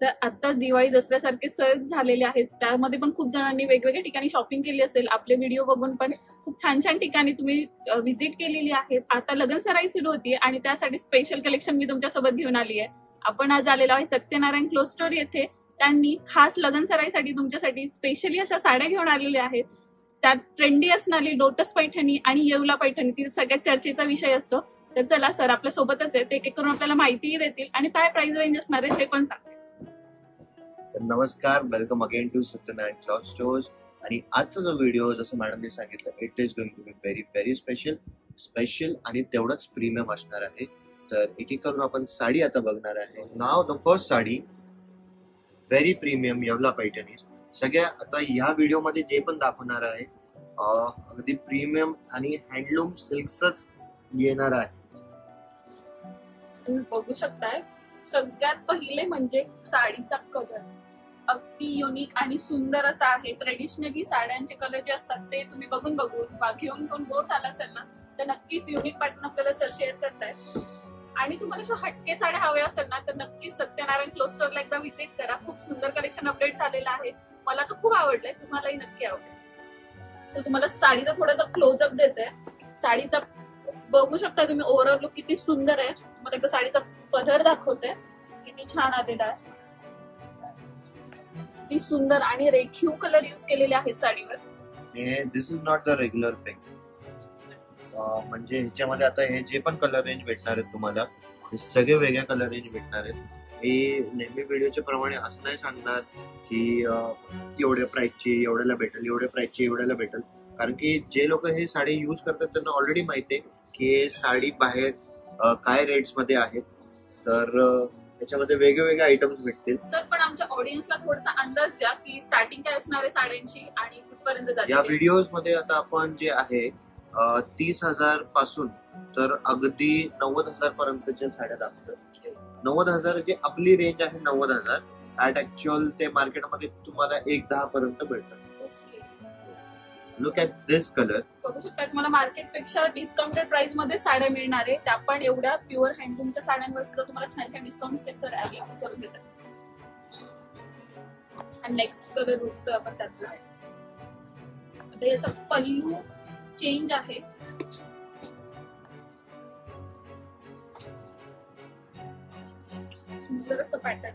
तर आता दिवाळी दसऱ्यासारखे सण झालेले आहेत, त्यामध्ये पण खूप जणांनी वेगवेगळ्या ठिकाणी शॉपिंग केली असेल. आपले व्हिडिओ बघून पण खूप छान छान ठिकाणी तुम्ही व्हिजिट केलेली आहे. आता लग्न सराई सुरू होती आणि त्यासाठी स्पेशल कलेक्शन मी तुमच्यासोबत घेऊन आली आहे. आपण आज आलेलो आहे सत्यनारायण क्लोथ स्टोर येथे. त्यांनी खास लग्न सराईसाठी तुमच्यासाठी स्पेशली अशा साड्या घेऊन आलेल्या आहेत. त्यात ट्रेंडी असणारी लोटस पैठणी आणि येवला पैठणी ती सगळ्यात चर्चेचा विषय असतो. तर चला सर आपल्या सोबतच आहे, ते एक एक करून आपल्याला माहितीही देतील आणि काय प्राइस रेंज असणार आहे ते पण सांगतील. नमस्कार, welcome again to Satyanarayan cloth stores. आणि आजचा जो व्हिडिओ जसं मॅडमने सांगितलं, it is going to be very very special आणि तेवढंच प्रीमियम असणार आहे. तर एक एक करून आपण साडी आता बघणार आहे. नाव the first sari, very premium Yeola Paithani. सगळ्या आता ह्या व्हिडिओ मध्ये जे पण दाखवणार आहे अगदी प्रीमियम आणि हँडलूम सिल्कच येणार आहे. तुम्ही बघू शकताय, सगळ्यात पहिले म्हणजे साडीचा कलर अगदी युनिक आणि सुंदर असा आहे. ट्रेडिशनली साड्यांचे कलर जे असतात ते तुम्ही बघून घेऊन बोर झाला असेल ना, तर नक्कीच युनिक पॅटर्न आपल्याला सर शेअर करताय. आणि तुम्हाला अशा हटके साड्या हव्या असेल ना, तर नक्कीच सत्यनारायण क्लोथ स्टोरला एकदा व्हिजिट करा. खूप सुंदर कलेक्शन अपडेट झालेलं आहे. मला तर खूप आवडलंय, तुम्हालाही नक्की आवडेल. सो तुम्हाला साडीचा थोडासा क्लोजअप देते. साडीचा बघू शकता तुम्ही ओव्हरऑल लुक किती सुंदर आहे. मला एकदा साडीचा पदर दाखवते, किती छान आलेला आहे. किती सुंदर आणि रेखीव कलर यूज केलेले आहेत साडीवर. This is not the regular thing. म्हणजे ह्याच्यामध्ये आता हे जे पण कलर रेंज भेटणार आहेत तुम्हाला, हे सगळे वेगळ्या कलर रेंज भेटणार आहेत. हे नेहमी व्हिडिओच्या प्रमाणे असं नाही सांगणार की एवढ्या प्राइसची एवढ्याला भेटेल, एवढ्या प्राइसची एवढ्याला भेटेल. कारण की जे लोक हे साडी यूज करतात त्यांना ऑलरेडी माहिती आहे की हे साडी बाहेर काय रेट्स मध्ये आहेत. तर त्याच्यामध्ये वेगवेगळे आयटम्स भेटतील. सर पण आमच्या ऑडियन्सला थोडासा अंदाज द्या की स्टार्टिंग काय असणार आहे साड्यांची आणि कुठपर्यंत जाते. या व्हिडिओज मध्ये आता आपण जे आहे 30,000 पासून तर अगदी 90,000 पर्यंतच्या साड्या दाखवतात. 90,000 जी आपली रेंज आहे 90,000, ऍट ऍक्च्युअल ते मार्केटमध्ये तुम्हाला 1,10 पर्यंत भेटतात. Look at this colour. बघू शकता तुम्हाला मार्केटपेक्षा डिस्काउंटेड प्राइस मध्ये साड्या मिळणार आहे. त्या पण एवढ्या प्युअर हँडलूमच्या साड्यांवर सुद्धा तुम्हाला छान छान डिस्काउंट सर अवेलेबल करून देतात. आणि नेक्स्ट कलर बघतो आपण त्यातला. आता याचा पल्लू चेंज आहे. सुंदर असं पॅटर्न.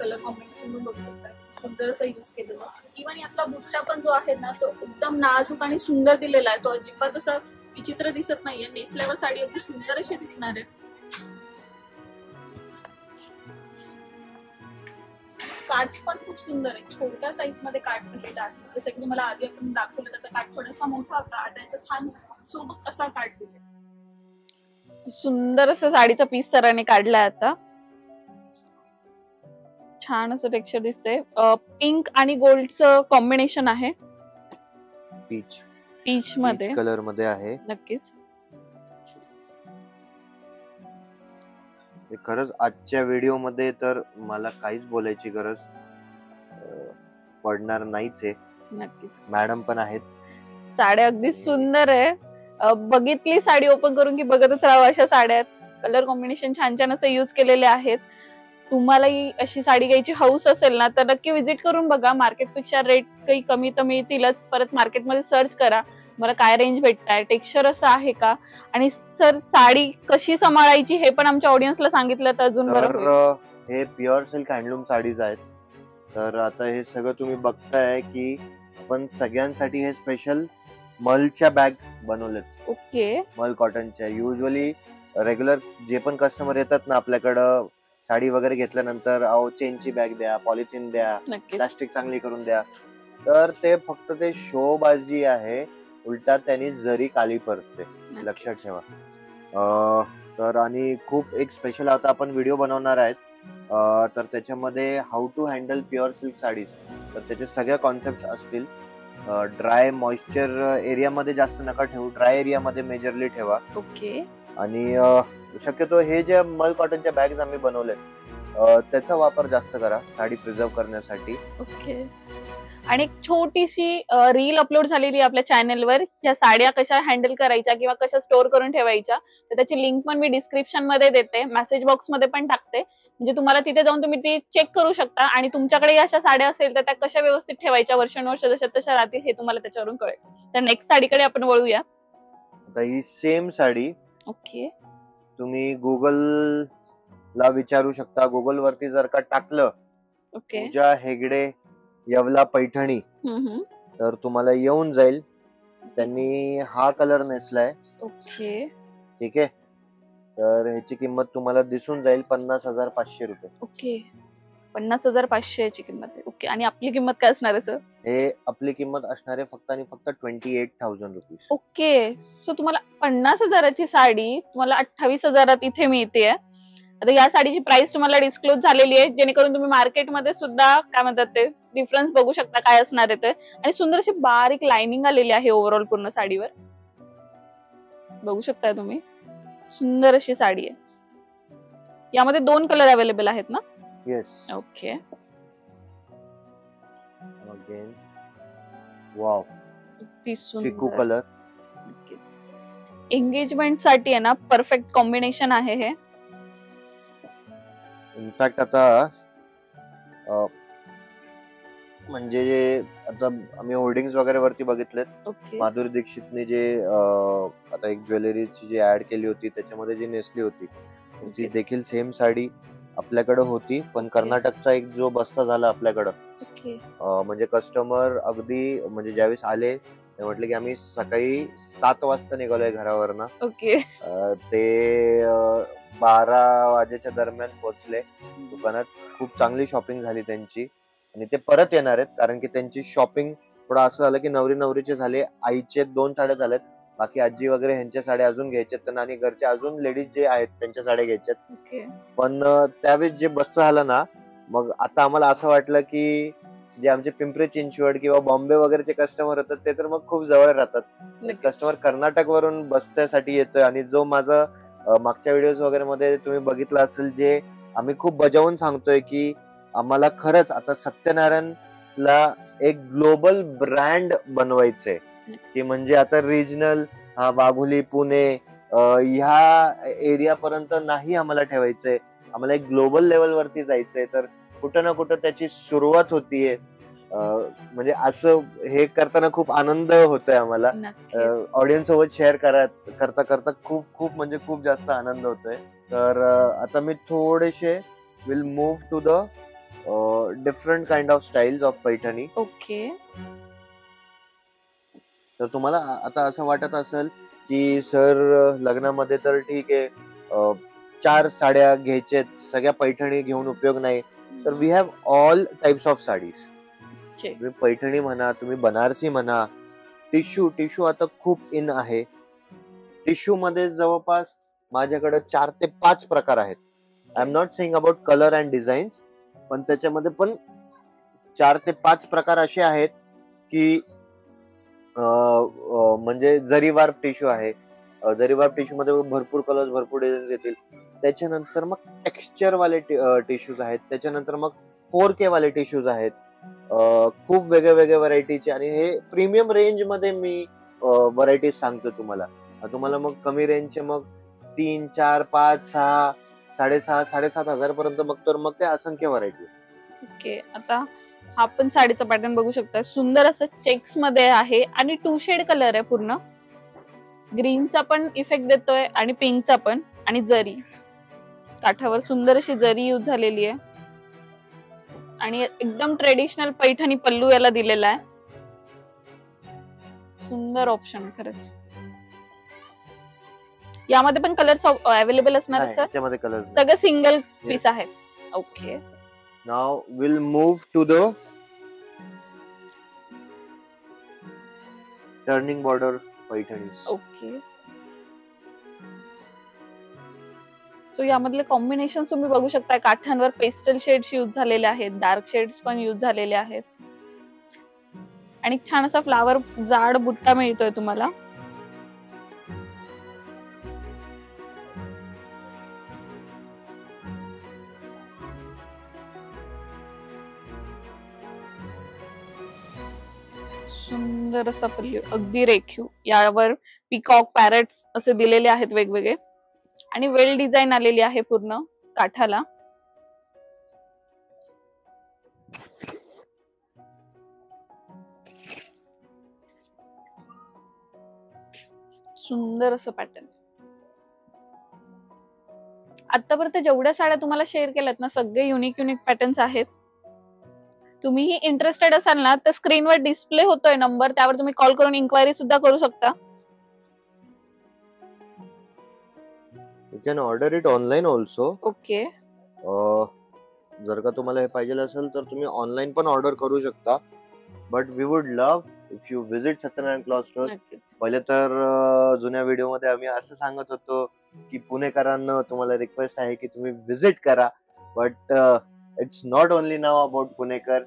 कलर कॉम्बिनेशन पण बघू शकता, सुंदर असं यूज केलेलं आहे. इव्हन यातला बुट्टा पण जो आहे ना, तो एकदम नाजूक आणि सुंदर दिलेला आहे. तो अजिबात असा विचित्र दिसत नाहीये. नेसल्यावर साडी अगदी सुंदर अशी दिसणार आहे. काठ पण खूप सुंदर आहे. छोट्या साईज मध्ये काठ दिलेला आहे. जसं की तुम्हाला आधी आपण दाखवलं, त्याचा काठ थोडासा मोठा होता, आता याचा छान सोबत असा काठ दिला. सुंदर असं साडीचा पीस सरांनी काढलाय. आता छान असं टेक्स्चर दिसतंय. पिंक आणि गोल्डचं कॉम्बिनेशन आहे. पीच मध्ये कलर मध्ये आहे. नक्कीच खरंच आजच्या व्हिडिओ मध्ये तर मला काहीच बोलायची गरज पडणार नाहीच आहे. नक्कीच मॅडम पण आहेत. साड्या अगदी सुंदर आहे. बघितली साडी ओपन करून की बघतच राहावं अशा साड्या आहेत. कलर कॉम्बिनेशन छान छान असं यूज केलेले आहेत. तुम्हालाही अशी साडी घ्यायची हौस असेल ना, तर नक्की व्हिजिट करून बघा. मार्केटपेक्षा रेट काही कमी तर मिळतीलच. परत मार्केटमध्ये सर्च करा मला काय रेंज भेटताय, टेक्स्चर असं आहे का, आणि सर साडी कशी सांभाळायची हे पण आमच्या ऑडियन्सला सांगितलं तर अजून बरं होईल. हे प्युअर सिल्क हँडलूम साडीज आहेत. तर आता हे सगळं तुम्ही बघताय की आपण सगळ्यांसाठी हे स्पेशल मलच्या बॅग बनवलेत. ओके. मल कॉटनच्या. युजली रेग्युलर जे पण कस्टमर येतात ना आपल्याकडं, साडी वगैरे घेतल्यानंतर चेनची बॅग द्या, पॉलिथिन द्या, प्लास्टिक चांगली करून द्या. तर ते फक्त ते शोबाजी आहे. उलटा त्यांनी जरी काली पडते, लक्षात ठेवा. तर आणि खूप एक स्पेशल आता आपण व्हिडिओ बनवणार आहेत. तर त्याच्यामध्ये how to handle pure silk saris. तर त्याचे सगळ्या कॉन्सेप्ट असतील. ड्राय मॉइश्चर एरियामध्ये जास्त नका ठेवू, ड्राय एरियामध्ये मेजरली ठेवा. ओके. आणि शक्यतो हे जे मल कॉटनच्या बॅग्स आम्ही बनवलेत त्याचा वापर जास्त करा साडी प्रिझर्व करण्यासाठी. ओके. आणि एक छोटीशी रील अपलोड झालेली आहे आपल्या चॅनलवर, ह्या साड्या कशा हँडल करायच्या किंवा कशा स्टोअर करून ठेवायच्या, तर त्याची लिंक पण मी डिस्क्रिप्शन मध्ये देते, मेसेज बॉक्स मध्ये पण टाकते. म्हणजे तुम्हाला तिथे जाऊन तुम्ही ती चेक करू शकता आणि तुमच्याकडे अशा साड्या असेल तर त्या कशा व्यवस्थित ठेवायच्या, वर्षानुवर्ष जशा तशा राहतील हे तुम्हाला त्याच्यावरून कळेल. तर नेक्स्ट साडीकडे आपण वळूया. आता ही सेम साडी ओके. तुम्ही गुगल ला विचारू शकता. गुगल वरती जर का टाकलं ओके. पूजा हेगडे येवला पैठणी तर तुम्हाला येऊन जाईल. त्यांनी हा कलर नेसलाय. ओके. ठीक आहे. तर ह्याची किंमत तुम्हाला दिसून जाईल 50,500 रुपये. ओके. 50,500 ची किंमत आहे. ओके. आणि आपली किंमत काय असणार आहे सर? हे आपली किंमत असणार आहे फक्त आणि फक्त 28,000 रुपीज. ओके. सो तुम्हाला 50,000ची साडी तुम्हाला 28,000 इथे मिळते. आता या साडीची प्राइस तुम्हाला डिस्क्लोज झालेली आहे, जेणेकरून तुम्ही मार्केटमध्ये सुद्धा काय म्हणतात ते डिफरन्स बघू शकता काय असणार आहे ते. आणि सुंदर अशी बारीक लाइनिंग आलेली आहे ओव्हरऑल पूर्ण साडीवर, बघू शकताय तुम्ही. सुंदर अशी साडी आहे. यामध्ये 2 कलर अवेलेबल आहेत ना? येस. ओके. अगेन वाव, चिकू सुंदर. कलर. एंगेजमेंट साठी आहे ना, परफेक्ट कॉम्बिनेशन आहे हे. इनफॅक्ट आता म्हणजे जे आता आम्ही होर्डिंग्स वगैरे वरती बघितलेत. ओके. माधुरी दीक्षितने जे आता एक ज्वेलरीची जी ऍड केली होती त्याच्यामध्ये जी नेसली होती ती Okay. देखील सेम साडी आपल्याकडे होती, पण कर्नाटकचा एक जो बस्ता झाला आपल्याकडं. ओके. म्हणजे कस्टमर अगदी म्हणजे ज्यावेळेस आले ते म्हटले की आम्ही सकाळी 7 वाजता निघालोय घरावरनं. ओके. ते 12 वाजेच्या दरम्यान पोहोचले दुकानात. खूप चांगली शॉपिंग झाली त्यांची आणि ते परत येणार आहेत, कारण की त्यांची शॉपिंग थोडं असं झालं की नवरीचे झाले, आईचे 2 साड्या झाल्यात, बाकी आजी वगैरे ह्यांच्या साड्या अजून घ्यायच्यात त्यांना आणि घरचे अजून लेडीज जे आहेत त्यांच्या साड्या घ्यायच्यात. ओके. पण त्यावेळेस जे बसचं झालं ना, मग आता आम्हाला असं वाटलं की जे आमचे पिंपरी चिंचवड किंवा बॉम्बे वगैरेचे कस्टमर होतात ते तर मग खूप जवळ राहतात. कस्टमर कर्नाटक वरून बसण्यासाठी येतोय आणि जो माझा मागच्या व्हिडिओज वगैरे मध्ये तुम्ही बघितलं असेल, जे आम्ही खूप बजावून सांगतोय की आम्हाला खरंच आता सत्यनारायणला एक ग्लोबल ब्रँड बनवायचंय, की म्हणजे आता रिजनल वाघोली पुणे ह्या एरिया पर्यंत नाही आम्हाला ठेवायचंय, आम्हाला एक ग्लोबल लेवल वरती जायचंय. तर कुठं ना कुठं त्याची सुरुवात होतीये. म्हणजे असं हे करताना खूप आनंद होतोय आम्हाला. ऑडियन्स सोबत शेअर करता करता खूप खूप म्हणजे खूप जास्त आनंद होतोय. तर आता मी थोडेसे will move to the different kind of styles of Paithani. Okay. तर तुम्हाला आता असं वाटत असेल की सर लग्नामध्ये तर ठीक आहे 4 साड्या घ्यायच्यात, सगळ्या पैठणी घेऊन उपयोग नाही. तर we have all types of saris. तुम्ही पैठणी म्हणा, तुम्ही बनारसी म्हणा, टिश्यू आता खूप इन आहे. टिश्यू मध्ये जवळपास माझ्याकडे 4 ते 5 प्रकार आहेत. I am not saying about colour and designs, पण त्याच्यामध्ये पण 4 ते 5 प्रकार असे आहेत की म्हणजे जरीवार टिश्यू आहे. जरीवार टिश्यू मध्ये भरपूर कलर्स, भरपूर डिझाईन्स येतील. त्याच्यानंतर मग टेक्स्चर वाले टिश्यूज आहेत. त्याच्यानंतर मग 4K वाले टिश्यूज आहेत. खूप वेगळ्या व्हरायटीचे, आणि हे प्रीमियम रेंज मध्ये मी व्हरायटीज सांगतो तुम्हाला. तुम्हाला मग कमी रेंजचे मग 3, 4, 5, 6, 6.5, 7,500 पर्यंत बघतो, तर मग ते असंख्य व्हरायटी. ओके. आता हा पण साडीचा पॅटर्न बघू शकता, सुंदर असं चेक्स मध्ये आहे आणि 2 शेड कलर आहे. पूर्ण ग्रीनचा पण इफेक्ट देतोय आणि पिंकचा पण, आणि जरी काठावर सुंदर अशी जरी यूज झालेली आहे आणि एकदम ट्रेडिशनल पैठणी पल्लू याला दिलेला आहे. सुंदर ऑप्शन आहे खरंच. यामध्ये पण कलर्स अवेलेबल असणार आहे सर? याच्यामध्ये कलर्स सगळे सिंगल पीस आहेत. Okay. Now will move to the turning border Paithani. Okay. So यामधले कॉम्बिनेशन तुम्ही बघू शकता, काठांवर पेस्टल शेड्स यूज झालेले आहेत, डार्क शेड्स पण यूज झालेले आहेत आणि छान असा फ्लावर जाड बुट्टा मिळतोय तुम्हाला. सुंदर असा पल्लू, अगदी रेखीव. यावर पिकॉक, पॅरट्स असे दिलेले आहेत वेगवेगळे आणि वेल डिझाईन आलेली आहे पूर्ण काठाला. सुंदर असं पॅटर्न. आतापर्यंत जेवढ्या साड्या तुम्हाला शेअर केल्यात ना, सगळे युनिक पॅटर्न्स आहेत. तुम्हीही इंटरेस्टेड असाल ना, तर स्क्रीनवर डिस्प्ले होतोय नंबर, त्यावर तुम्ही कॉल करून इन्क्वायरी सुद्धा करू शकता. You can order it online also. Okay. जर का तुम्हाला हे पाहिजे असेल तर तुम्ही ऑनलाईन पण ऑर्डर करू शकता, but we would love if you visit Satyanarayan cloth stores. पहिले तर जुन्या व्हिडिओ मध्ये आम्ही असं सांगत होतो की पुणेकरांना तुम्हाला रिक्वेस्ट आहे की तुम्ही विजिट करा, but it's not only now about पुणेकर.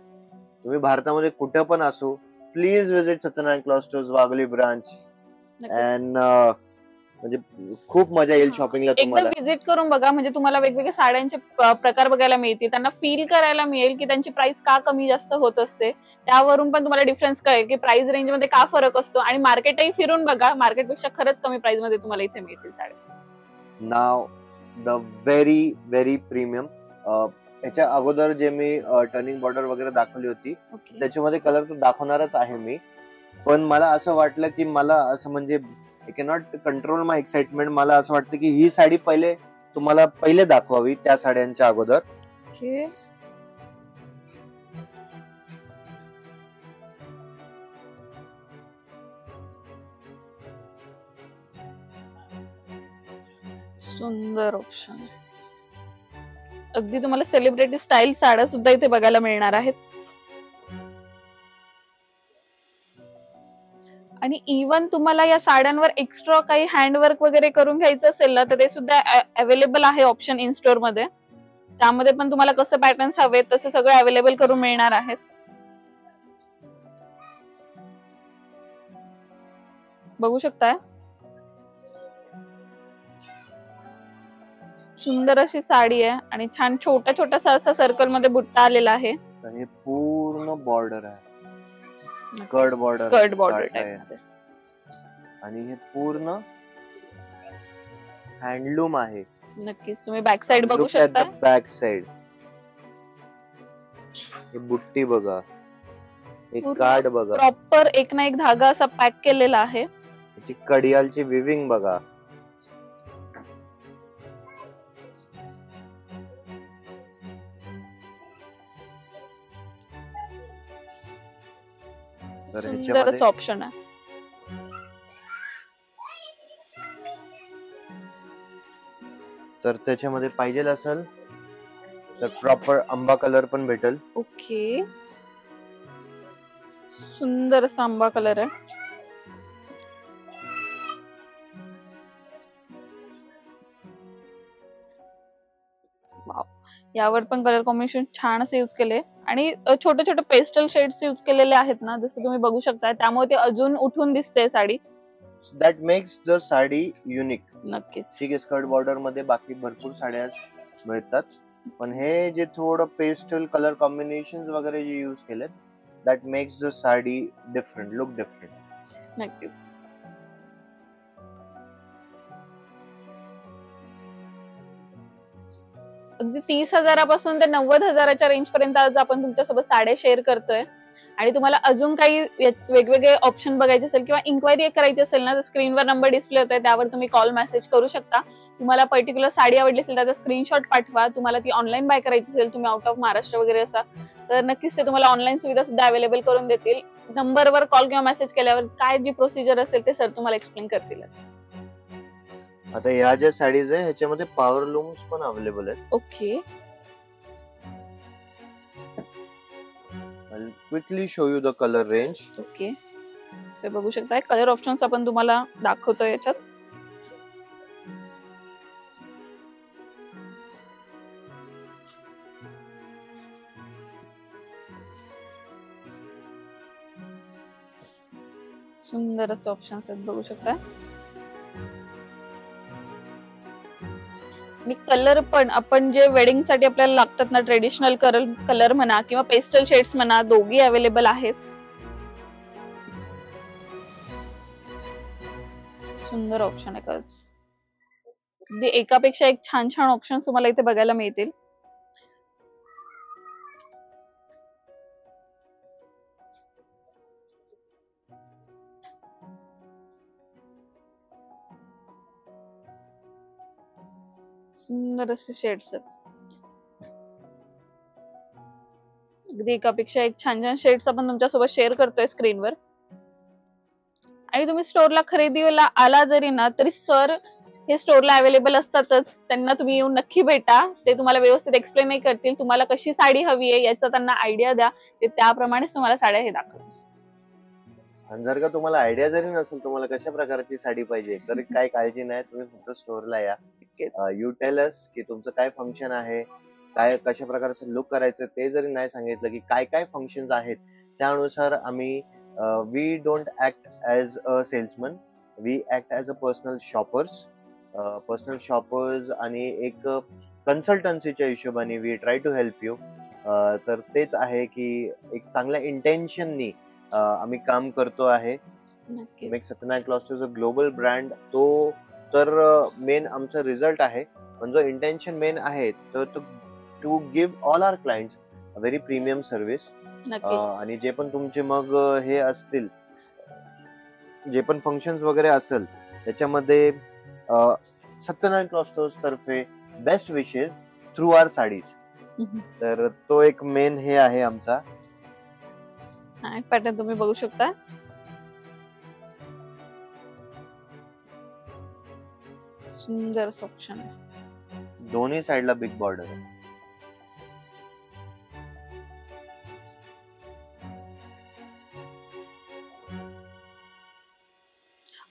तुम्ही भारतामध्ये कुठे पण असो, please visit Satyanarayan cloth stores Wagholi branch. And म्हणजे खूप मजा येईल शॉपिंगला तुम्हाला. एकदा विजिट करून बघा, म्हणजे तुम्हाला वेगवेगळ्या साड्यांचे प्रकार बघायला मिळतील, त्यांना फील करायला मिळेल की त्यांची प्राइस का कमी जास्त होत असते. त्यावरून पण तुम्हाला डिफरन्स कळेल की प्राइस रेंज मध्ये का फरक असतो. आणि मार्केटही फिरून बघा, मार्केटपेक्षा खरंच कमी प्राइस मध्ये तुम्हाला इथे मिळतील साड्या. नाव द व्हेरी प्रीमियम. याच्या अगोदर जे मी टर्निंग बॉर्डर वगैरे दाखवली होती, त्याच्यामध्ये कलर तर दाखवणारच आहे मी, पण मला असं वाटलं की मला असं म्हणजे I cannot control my excitement. मला असं वाटतं की ही साडी तुम्हाला पहिले दाखवावी त्या साड्यांच्या अगोदर. सुंदर ऑप्शन. अगदी तुम्हाला सेलिब्रिटी स्टाईल साड्या सुद्धा इथे बघायला मिळणार आहेत. आणि इवन तुम्हाला या साड्यांवर एक्स्ट्रा काही हँडवर्क वगैरे करून घ्यायचं असेल ना, तर ते सुद्धा अवेलेबल आहे ऑप्शन इन स्टोअर मध्ये. त्यामध्ये पण तुम्हाला कसं पॅटर्न्स हवे तसे सगळे अवेलेबल करून मिळणार आहेत. बघू शकताय, सुंदर अशी साडी आहे आणि छान छोट्या छोट्यासा असा सर्कल मध्ये बुट्टा आलेला आहे. हे पूर्ण बॉर्डर आहे, स्कर्ट बॉर्डर टाइप, आणि हे पूर्ण हँडलूम आहे. नक्कीच तुम्ही बॅक साइड बघू शकता. बॅक साइड बुट्टी बघा, एक कार्ड बघा, प्रॉपर एक ना एक धागा असा पॅक केलेला आहे. त्याची कडियालची विविंग बघा. सुंदरच ऑप्शन आहे. तर त्याच्यामध्ये पाहिजे असेल तर प्रॉपर आंबा कलर पण भेटेल. ओके, सुंदर असा आंबा कलर आहे. यावर पण कलर कॉम्बिनेशन छान असे यूज केले आणि छोटे छोटे पेस्टल शेड्स यूज केलेले आहेत ना, जसं तुम्ही बघू शकता. त्यामुळे ते अजून उठून दिसते sari. That makes the sari unique. नक्कीच. ठीक आहे, स्कर्ट बॉर्डर मध्ये बाकी भरपूर साड्या मिळतात, पण हे जे थोडं पेस्टल कलर कॉम्बिनेशन्स वगैरे जे यूज केलेत, that makes the sari different, look different. नक्कीच. अगदी 30,000 पासून ते 90,000च्या रेंज पर्यंत आज आपण तुमच्यासोबत साड्या शेअर करतोय. आणि तुम्हाला अजून काही वेगवेगळे ऑप्शन बघायचे असेल किंवा इन्क्वायरी करायची असेल ना, तर स्क्रीनवर नंबर डिस्प्ले होतोय, त्यावर तुम्ही कॉल मेसेज करू शकता. तुम्हाला पर्टिक्युलर साडी आवडली असेल त्याचा स्क्रीनशॉट पाठवा. तुम्हाला ती ऑनलाईन बाय करायची असेल, तुम्ही आउट ऑफ महाराष्ट्र वगैरे असा, तर नक्कीच ते तुम्हाला ऑनलाईन सुविधा सुद्धा अवेलेबल करून देतील. नंबरवर कॉल किंवा मेसेज केल्यावर काय जी प्रोसिजर असेल ते सर तुम्हाला एक्सप्लेन करतीलच. आता या ज्या साडीज आहे ह्याच्यामध्ये पॉवर लूम्स पण अवेलेबल आहेत. Okay, I'll quickly show you the color range. Okay, so बघू शकता कलर ऑप्शन्स आपण तुम्हाला दाखवतो याच्यात. सुंदर असे ऑप्शन्स आहेत, बघू शकता. आणि कलर पण आपण जे वेडिंग साठी आपल्याला लागतात ना, ट्रेडिशनल कलर म्हणा किंवा पेस्टल शेड्स म्हणा, दोघी अवेलेबल आहेत. सुंदर ऑप्शन आहे खरंच. अगदी एकापेक्षा एक छान छान ऑप्शन तुम्हाला इथे बघायला मिळतील. सुंदर असे शेड्स आहेत. अगदी एकापेक्षा एक छान छान शेड्स आपण तुमच्यासोबत शेअर करतोय स्क्रीनवर. आणि तुम्ही स्टोअरला खरेदीला आला जरी ना तरी सर हे स्टोअरला अवेलेबल असतातच. त्यांना तुम्ही येऊन नक्की भेटा. ते तुम्हाला व्यवस्थित एक्सप्लेन नाही करतील. तुम्हाला कशी साडी हवी आहे याचा त्यांना आयडिया द्या. ते त्याप्रमाणेच तुम्हाला साड्या हे दाखवतील. आणि जर का तुम्हाला आयडिया जरी नसेल तुम्हाला कशा प्रकारची साडी पाहिजे तर काय काळजी नाही, तुम्ही फक्त स्टोअरला या. यू टेल अस की तुमचं काय फंक्शन आहे, काय कशा प्रकारचं लुक करायचं. ते जरी नाही सांगितलं की काय काय फंक्शन्स आहेत त्यानुसार आम्ही we don't act as a salesman, we act as a personal shoppers आणि एक कन्सल्टन्सीच्या हिशोबाने we try to help you. तर तेच आहे की एक चांगल्या इंटेन्शननी आम्ही काम करतो आहे. Make Satyanarayan clothes a global brand. तो तर मेन आमचा रिझल्ट आहे, पण जो इंटेन्शन मेन आहे तर to give all our clients a very premium service. आणि जे पण तुमचे मग हे असतील, जे पण फंक्शन्स वगैरे असेल त्याच्यामध्ये सत्यनारायण क्लॉथ्स तर्फे बेस्ट विशेस थ्रू आवर साडीज. तर तो एक मेन हे आहे आमचा पॅटर्न. तुम्ही बघू शकता सुंदर ऑप्शन आहे. दोन्ही साइडला बिग बॉर्डर आहे.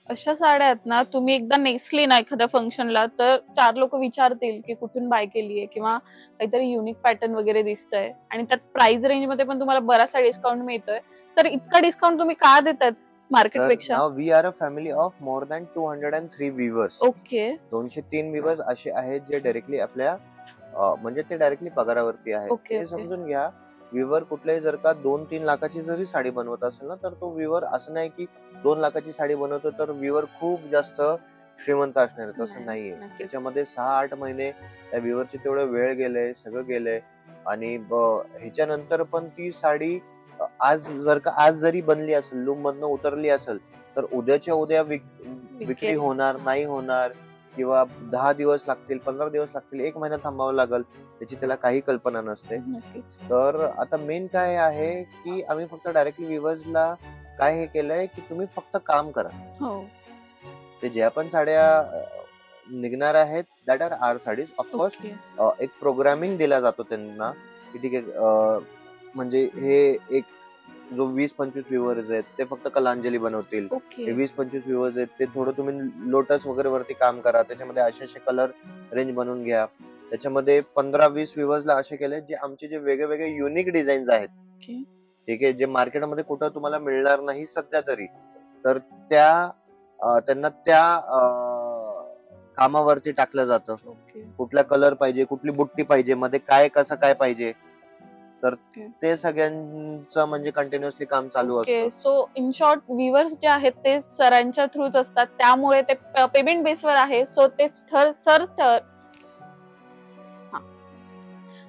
अशा साड्या आहेत ना, तुम्ही एकदा नेसली ना एखाद्या फंक्शनला तर 4 लोक विचारतील की कुठून बाय केलीये किंवा काहीतरी युनिक पॅटर्न वगैरे दिसतंय. आणि त्यात प्राइस रेंज मध्ये पण तुम्हाला बराचसा डिस्काउंट मिळतोय. सर इतका डिस्काउंट तुम्ही का देतात मार्केट पेक्षा? Now we are a family of more than 203 weavers. Okay. 203 weavers असे आहेत जे डायरेक्टली आपल्या म्हणजे ते डायरेक्टली पगारावरती आहेत. हे समजून घ्या. व्हिवर कुठल्याही जर का 2-3 लाखाची जरी साडी बनवत असेल ना तर तो व्हिवर असं नाही की 2 लाखाची साडी बनवतो तर व्हिवर खूप जास्त श्रीमंत असणार, तसं नाहीये. त्याच्यामध्ये 6-8 महिने त्या व्हिवरचे तेवढे वेळ गेले, सगळं गेलंय. आणि ह्याच्यानंतर पण ती साडी आज जरी बनली असेल, लूम मधनं उतरली असेल तर उद्याच्या उद्या विक्री होणार नाही होणार किंवा 10 दिवस लागतील, 15 दिवस लागतील, 1 महिना थांबावं लागेल, त्याची त्याला काही कल्पना नसते. तर आता मेन काय आहे की आम्ही फक्त डायरेक्टली व्हिवर्सला काय हे केलंय की तुम्ही फक्त काम करा. ते ज्या पण साड्या निघणार आहेत that are our saris. Of course एक प्रोग्रामिंग दिला जातो त्यांना की ठीक आहे, म्हणजे हे एक जो 20-25 व्ह्युअर्स आहेत ते फक्त कलांजली बनवतील. 20-25 व्ह्युअर्स आहेत ते थोडं तुम्ही लोटस वगैरे वरती काम करा, त्याच्यामध्ये असे कलर रेंज बनवून घ्या. त्याच्यामध्ये 15-20 व्ह्युअर्सला असे केले जे आमचे जे वेगळे वेगळे युनिक डिझाईन्स आहेत, ठीक आहे, जे मार्केटमध्ये कुठं तुम्हाला मिळणार नाही सध्या तरी, तर त्यांना त्या कामावरती टाकलं जातं. कुठला कलर पाहिजे, कुठली बुट्टी पाहिजे, मध्ये काय कसं काय पाहिजे, तर ते सगळ्यांचं म्हणजे कंटिन्युअसली काम चालू असतं. सो इन शॉर्ट व्ह्युअर्स जे आहेत ते सरांच्या थ्रूच असतात, त्यामुळे ते पेमेंट बेसवर आहे. सो ते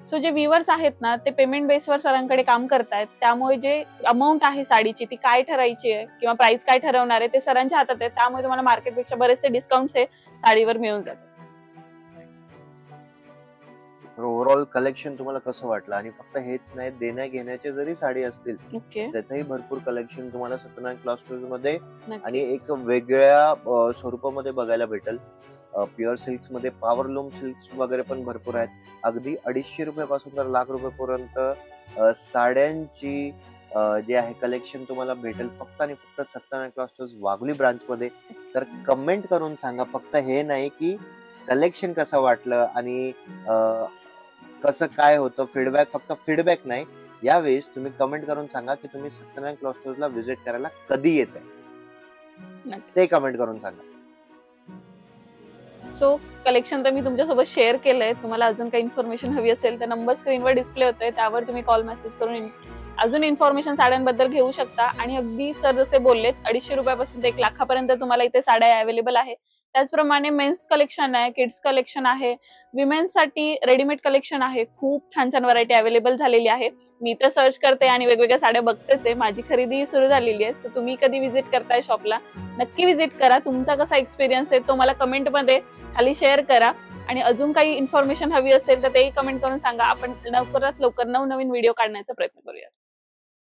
सो जे व्ह्युअर्स आहेत ना ते पेमेंट बेसवर सरांकडे काम करतायत, त्यामुळे जे अमाऊंट आहे साडीची ती काय ठरायची आहे किंवा प्राइस काय ठरवणार आहे ते सरांच्या हातात आहे. त्यामुळे तुम्हाला मार्केटपेक्षा बरेचसे डिस्काउंट्स हे साडीवर मिळून जातात. ओव्हरऑल कलेक्शन तुम्हाला कसं वाटलं? आणि फक्त हेच नाही, देण्या घेण्याचे जरी साडी असतील त्याचंही भरपूर कलेक्शन तुम्हाला सत्यनारायण क्लॉथ्स मध्ये आणि एक वेगळ्या स्वरूपामध्ये बघायला भेटेल. प्युअर सिल्क्स मध्ये पॉवरलूम सिल्क्स वगैरे पण भरपूर आहेत. अगदी 250 रुपयापासून तर लाख रुपयापर्यंत साड्यांची जे आहे कलेक्शन तुम्हाला भेटेल फक्त आणि फक्त सत्यनारायण क्लॉथ्स वाघोली ब्रांच मध्ये. तर कमेंट करून सांगा, फक्त हे नाही की कलेक्शन कसं वाटलं आणि कसं काय होतं, फीडबॅक, फक्त फीडबॅक नाही, यावेळेस तुम्ही कमेंट करून सांगा की तुम्ही सत्यनारायण क्लॉथ्सला व्हिजिट करायला कधी येताय, ते कमेंट करून सांगा. सो कलेक्शन तर मी तुमच्यासोबत शेअर केलंय. तुम्हाला अजून काही इन्फॉर्मेशन हवी असेल तर नंबर स्क्रीनवर डिस्प्ले होतोय, त्यावर तुम्ही कॉल मेसेज करून अजून इन्फॉर्मेशन साड्यांबद्दल घेऊ शकता. आणि अगदी सर जसे बोललेत 250 रुपयापासून ते 1 लाखापर्यंत तुम्हाला इथे साड्या अवेलेबल आहे. त्याचप्रमाणे मेन्स कलेक्शन आहे, किड्स कलेक्शन आहे, विमेन्स साठी रेडीमेड कलेक्शन आहे. खूप छान छान व्हरायटी अवेलेबल झालेली आहे. मी तर सर्च करते आणि वेगवेगळ्या साड्या बघतेच आहे. माझी खरेदी सुरू झालेली आहे. सो तुम्ही कधी व्हिजिट करताय शॉपला नक्की व्हिजिट करा. तुमचा कसा एक्सपिरियन्स आहे तो मला कमेंटमध्ये खाली शेअर करा. आणि अजून काही इन्फॉर्मेशन हवी असेल तर तेही कमेंट करून सांगा. आपण लवकरात लवकर नवनवीन व्हिडिओ काढण्याचा प्रयत्न करूया.